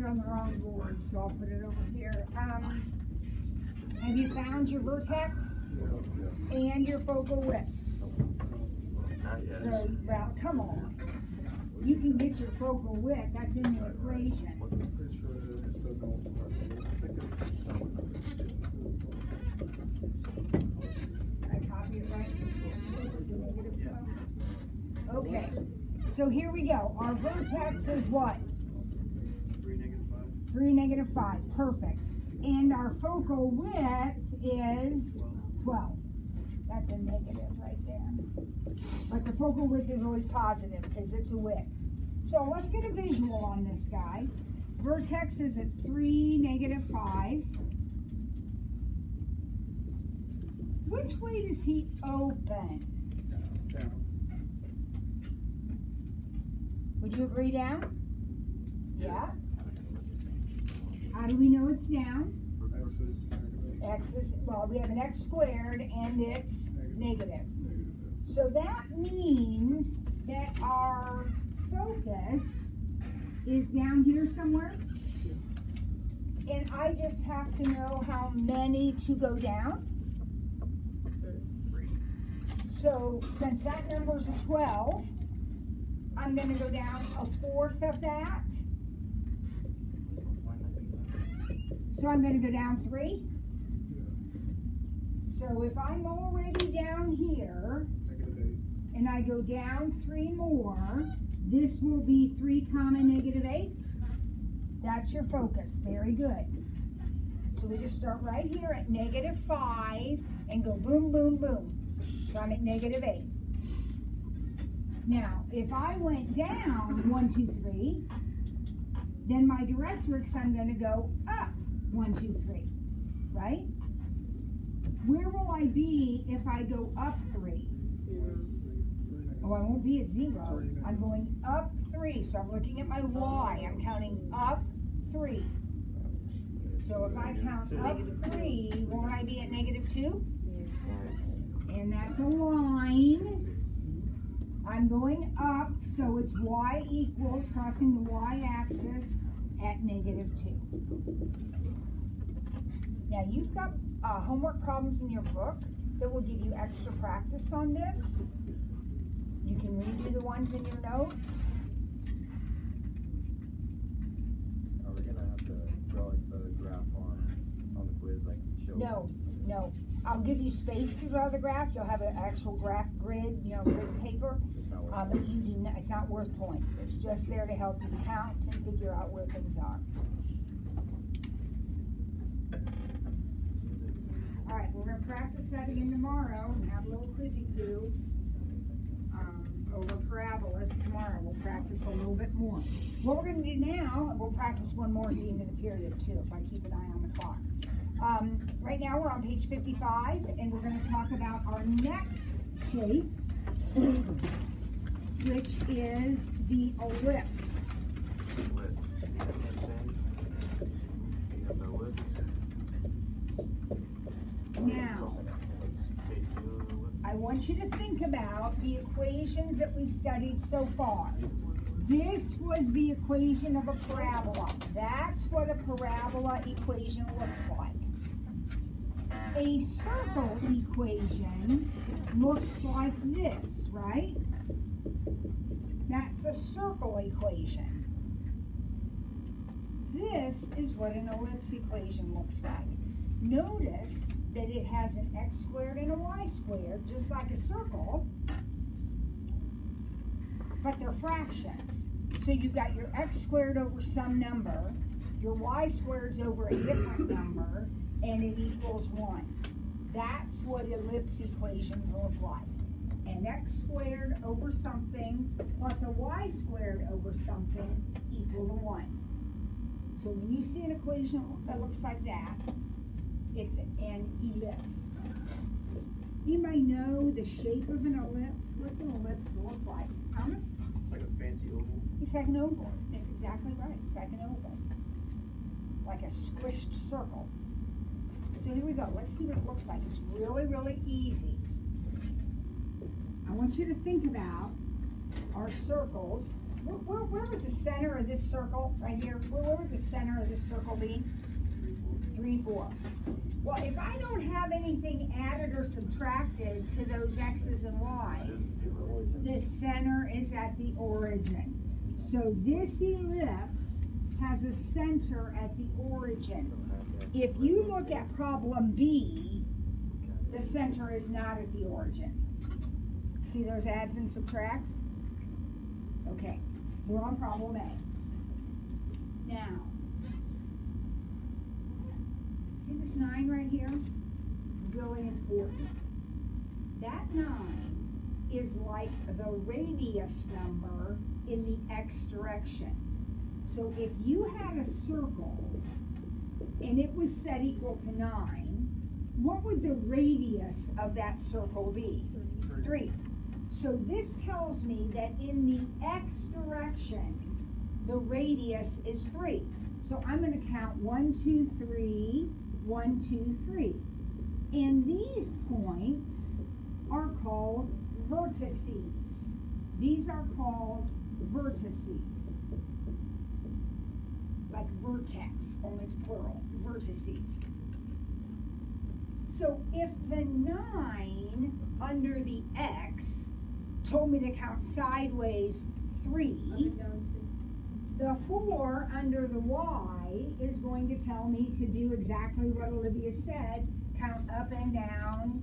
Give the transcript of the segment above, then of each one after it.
on the wrong board, so I'll put it over here. Have you found your vertex and your focal width? So, well, come on. You can get your focal width. That's in the equation. I copy it right? Okay. So here we go. Our vertex is what? 3, -5. 3, -5. Perfect. And our focal width is 12. That's a negative right there. But the focal width is always positive because it's a width. So let's get a visual on this guy. Vertex is at 3, -5. Which way does he open? Down. Would you agree down? Yeah. How do we know it's down? X is, well, we have an x squared and it's negative. So that means that our focus is down here somewhere. And I just have to know how many to go down. So since that number is a 12, I'm going to go down a fourth of that. So I'm going to go down 3. So if I'm already down here, and I go down 3 more, this will be 3, -8. That's your focus. Very good. So we just start right here at -5 and go boom, boom, boom. So I'm at -8. Now, if I went down 1, 2, 3, then my directrix, I'm going to go up 1, 2, 3, right? Where will I be if I go up 3? Oh, I won't be at 0. I'm going up 3, so I'm looking at my y. I'm counting up 3. So if I count up 3, won't I be at -2? And that's a line. I'm going up, so it's y equals, crossing the y-axis, at -2. Now you've got homework problems in your book that will give you extra practice on this. You can redo the ones in your notes. Are we gonna have to draw like the graph on the quiz, like show? No. I'll give you space to draw the graph. You'll have an actual graph grid, grid paper. But you do not, it's not worth points. It's just there to help you count and figure out where things are. All right, we're going to practice that again tomorrow and have a little quizzy do over parabolas tomorrow. We'll practice a little bit more. What we're going to do now, we'll practice one more at the end of the period too, if I keep an eye on the clock. Right now we're on page 55, and we're going to talk about our next shape, which is the ellipse. Now, I want you to think about the equations that we've studied so far. This was the equation of a parabola. That's what a parabola equation looks like. A circle equation looks like this, right? That's a circle equation. This is what an ellipse equation looks like. Notice that it has an x squared and a y squared, just like a circle, but they're fractions. So you've got your x squared over some number, your y squared's over a different number, and it equals 1. That's what ellipse equations look like. An x squared over something plus a y squared over something equal to 1. So when you see an equation that looks like that, it's an ellipse. Anybody know the shape of an ellipse? What's an ellipse look like? Thomas? It's like a fancy oval. It's like an oval. That's exactly right. It's like an oval. Like a squished circle. So here we go. Let's see what it looks like. It's really, really easy. I want you to think about our circles where was the center of this circle right here? Where would the center of this circle be? 3, 4. Well, if I don't have anything added or subtracted to those x's and y's, the center is at the origin. So this ellipse has a center at the origin. If you look at problem B, the center is not at the origin. See those adds and subtracts? Okay, we're on problem A. Now, see this 9 right here? Really important. That 9 is like the radius number in the x direction. So if you had a circle and it was set equal to 9, what would the radius of that circle be? 3. So this tells me that in the x direction, the radius is 3. So I'm going to count 1, 2, 3, 1, 2, 3. And these points are called vertices. These are called vertices. Like vertex, only it's plural, vertices. So if the 9 under the x told me to count sideways 3, the 4 under the y is going to tell me to do exactly what Olivia said, count up and down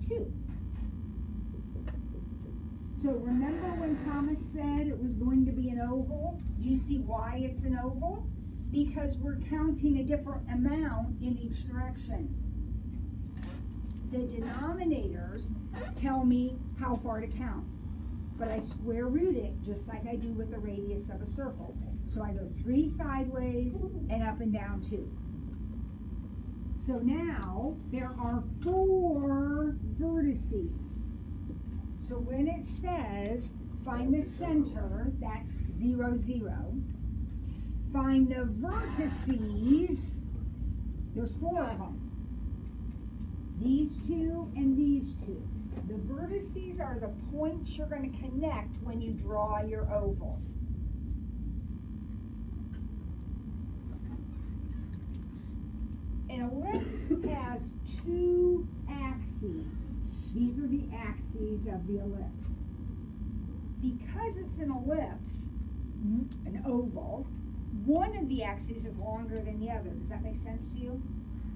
2. So remember when Thomas said it was going to be an oval? Do you see why it's an oval? Because we're counting a different amount in each direction. The denominators tell me how far to count, but I square root it just like I do with the radius of a circle. So I go 3 sideways and up and down 2. So now there are 4 vertices. So when it says find the center, that's 0, 0. Find the vertices, there's 4 of them. These 2 and these 2. The vertices are the points you're going to connect when you draw your oval. An ellipse has 2 axes. These are the axes of the ellipse. Because it's an ellipse, an oval, one of the axes is longer than the other. Does that make sense to you?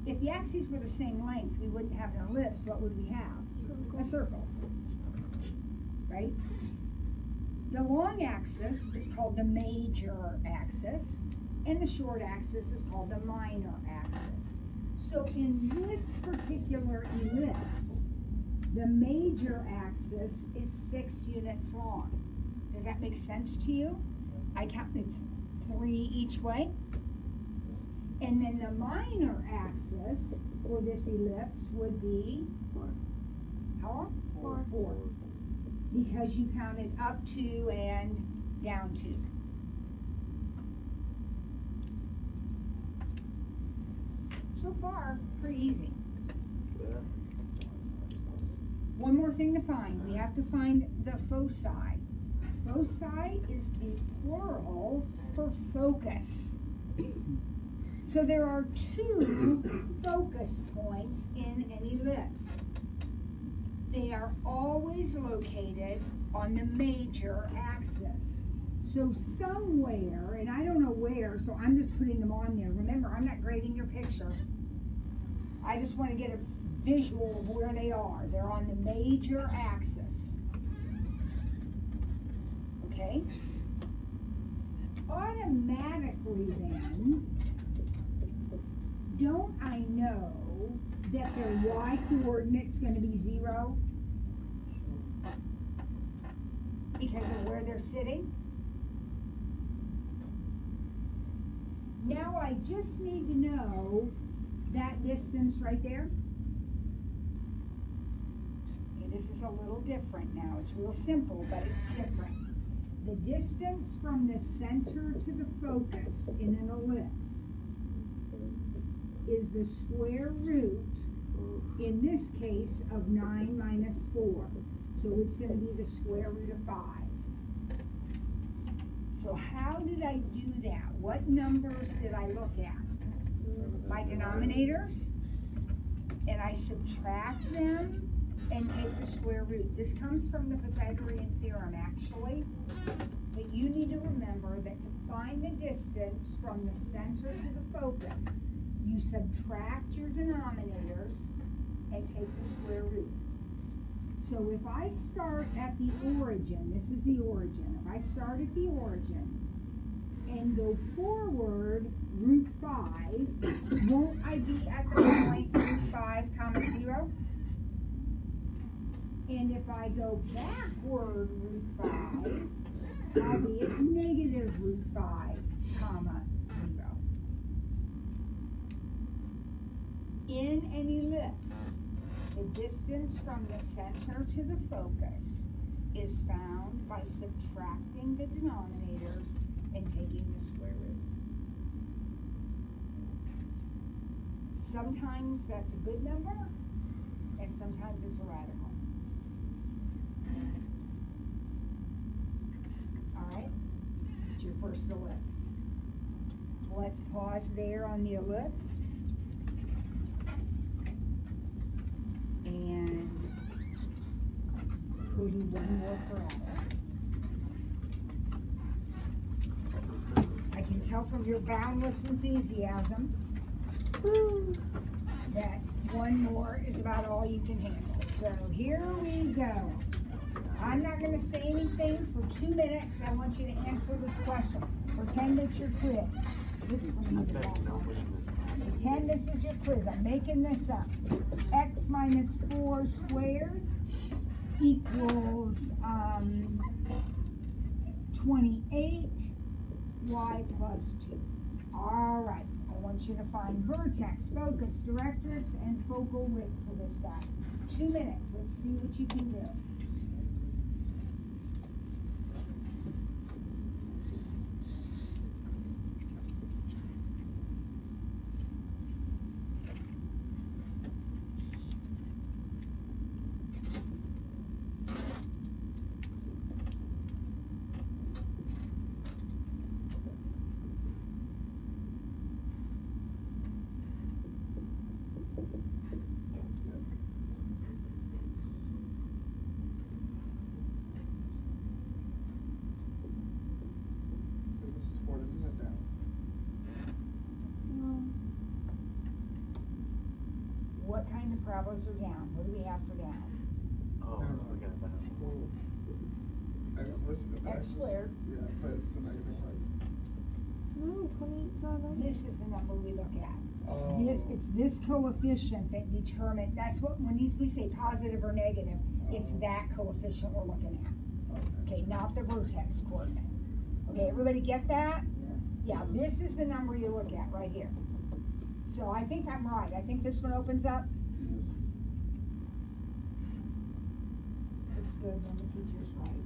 If the axes were the same length, we wouldn't have an ellipse. What would we have? A circle. Right? The long axis is called the major axis, and the short axis is called the minor axis. So in this particular ellipse, the major axis is 6 units long. Does that make sense to you? I counted 3 each way. And then the minor axis for this ellipse would be, how long? 4. Because you counted up 2 and down 2. So far, pretty easy. One more thing to find. We have to find the foci. Foci is the plural for focus. So there are 2 focus points in an ellipse. They are always located on the major axis. So somewhere, and I don't know where, so I'm just putting them on there. Remember, I'm not grading your picture. I just want to get a visual of where they are. They're on the major axis. Okay? Automatically then, don't I know that their y coordinate's going to be 0? Because of where they're sitting? Now I just need to know that distance right there. Okay, this is a little different now. It's real simple, but it's different. The distance from the center to the focus in an ellipse is the square root, in this case, of 9 minus 4. So it's going to be the square root of 5. So how did I do that? What numbers did I look at? My denominators, and I subtract them and take the square root. This comes from the Pythagorean theorem, actually. But you need to remember that to find the distance from the center to the focus, you subtract your denominators and take the square root. So if I start at the origin, this is the origin. If I start at the origin and go forward root 5, won't I be at the point root 5 comma 0? And if I go backward root 5, I'll be at negative root 5 comma 0. In an ellipse, the distance from the center to the focus is found by subtracting the denominators and taking the square root. Sometimes that's a good number, and sometimes it's a radical. All right, it's your first ellipse. Let's pause there on the ellipse. And we'll do one more parabola. I can tell from your boundless enthusiasm that one more is about all you can handle. So here we go. I'm not going to say anything for 2 minutes. I want you to answer this question. Pretend it's your quiz. Oops, let me use it back. Pretend this is your quiz. I'm making this up. X minus 4 squared equals 28. Y plus 2. All right. I want you to find vertex, focus, directrix, and focal width for this guy. 2 minutes. Let's see what you can do. What kind of parabolas are down? What do we have for down? Oh, I was looking at that. X squared. Yeah, plus the negative, right? No, 28's not on there. This is the number we look at. Oh. It's this coefficient that determines, that's what, when we say positive or negative, it's that coefficient we're looking at. Okay, not the vertex coordinate. Okay, everybody get that? Yeah, this is the number you look at right here. So I think I'm right. I think this one opens up. It's good when the teacher's right.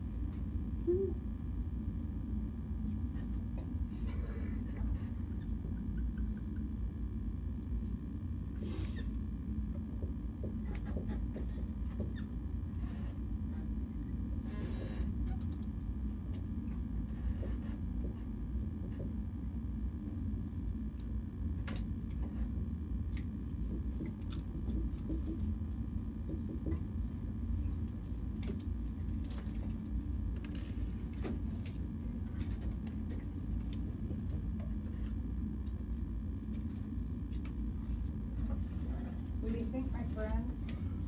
What do you think, my friends?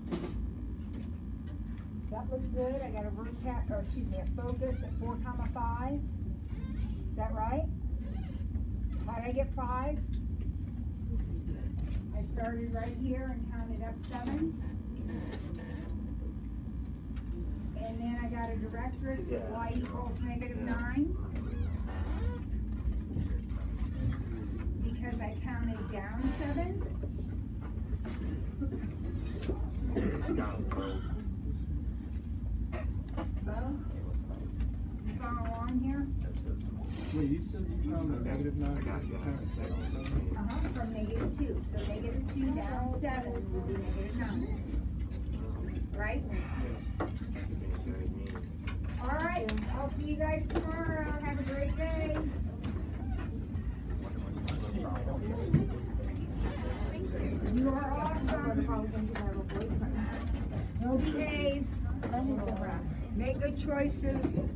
Does that look good? I got a vertex, or excuse me, a focus at 4 comma 5. Is that right? How did I get 5? I started right here and counted up 7. And then I got a directrix at y equals -9. Because I counted down 7. Well, you follow along here? Wait, you said you found a negative 9? From -2. So -2 down 7 would be -9. Right? All right, I'll I'll see you guys tomorrow. Have a great day. You are awesome. Go behave. Make good choices.